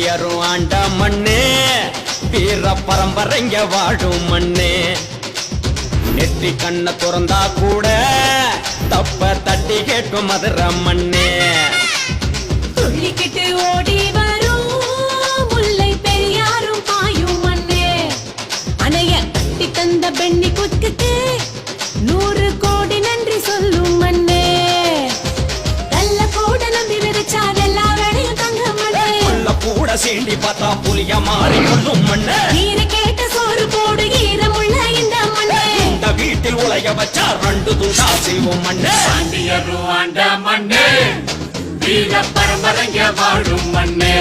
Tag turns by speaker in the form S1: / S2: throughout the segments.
S1: பாண்டியரும் ஆண்ட மண்ணே, வீர பரம்பரைங்க வாழும் மண்ணே. நெற்றி கண்ண துறந்தா கூட தப்ப தட்டி கேட்கும் மதுரை மண்ணே.
S2: துள்ளிக்கிட்டு ஓடி வரும் முல்லை பெரியாரும் பாயும் மண்ணே. அணைய கட்டி தந்த பெண்ணி குத்துக்கு 100 கோடி நன்றி சொல்லும் மண்ணே. நல்ல கூட நம்பி விதைச்சால் எல்லா வேலையும் தங்க மண்ணே.
S1: உள்ள கூட சீண்டி பார்த்தா புலிய மாறி கொள்ளும் மண்ணே.
S2: நீரை கேட்ட சோறு போடு ஈரமுள்ள இந்த மண்ணே.
S1: இந்த வீட்டில் உலக வச்சா 2 துண்டா செய்வோம் மண்ணே.
S3: பாண்டியரும் ஆண்ட மண்ணே, வீர பரம்பரைங்க வாழும் மண்ணே.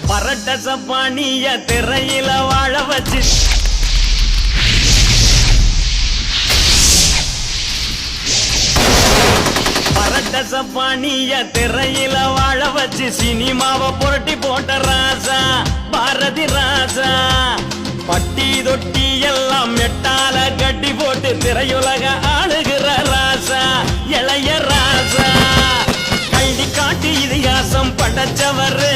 S1: பரட்ட சப்பானிய திரையில வாழ வச்சு சப்பானிய திரையில வாழ வச்சு சினிமாவை புரட்டி போட்ட ராசா பாரதி ராசா. பட்டி தொட்டி எல்லாம் மெட்டால கட்டி போட்டு திரையுலக ஆளுகிற ராசா இளைய ராசா. கல்வி காட்டி இதிகாசம் படைச்சவரு,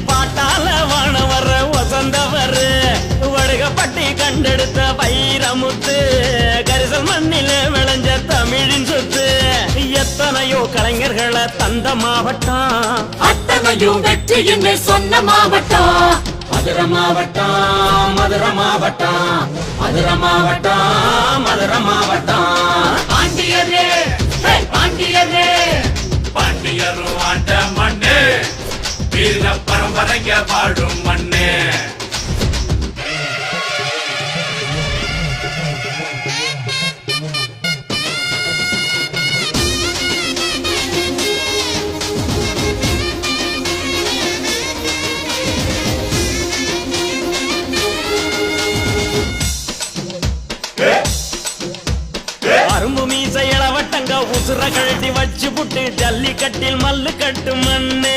S1: பாட்டால வானவர் வசந்தவர், வடுகப்பட்டி கண்டெடுத்த வைரமுத்து, கரிசல் மண்ணில விளைஞ்ச தமிழின் சொத்து. எத்தனையோ கலைஞர்களை தந்த மாவட்டம்,
S3: அத்தனையோ வெற்றியின் சொன்ன மாவட்டம்.
S1: மதுரை மாவட்டம், மதுரை மாவட்டம், மதுரை மாவட்டம், மதுரை மாவட்டம்.
S3: பாண்டியரே பாண்டியரே, பாண்டியரும் ஆண்ட மண்ணே, வீர பரம்பரைங்க வாழும் மண்ணே.
S1: அரும்பு மீசை இளவட்டங்க உசுர கழட்டி வச்சு புட்டு ஜல்லிக்கட்டில் மல்லு கட்டு மண்ணு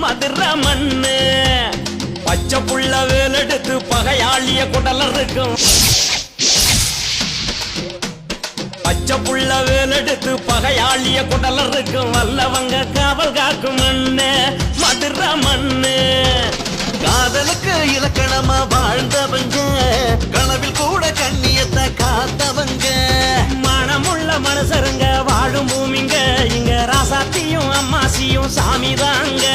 S1: மதுரை மண்ணு. பச்சை புள்ள வேலெடுத்து பகையாளிய குடல இருக்கும், பச்சை புள்ள வேலெடுத்து பகையாளிய குடல இருக்கும். வல்லவங்க காவல் காக்கும் மண்ணு மதுரை மண்ணு. காதலுக்கு இலக்கணமா வாழ்ந்தவங்க, கனவில் கூட கண்ணியத்தை காத்தவங்க, மனமுள்ள மனுஷருங்க வாழும் பூமிங்க. இங்க ராசாத்தியும் அம்மாசியும் சாமி தாங்க.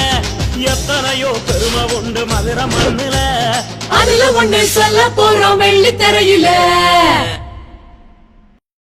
S1: எத்தனையோ பெருமை உண்டு மதுரை மண்ணுல,
S2: அதுல ஒண்ணு சொல்ல போறோம் வெள்ளி திரையில.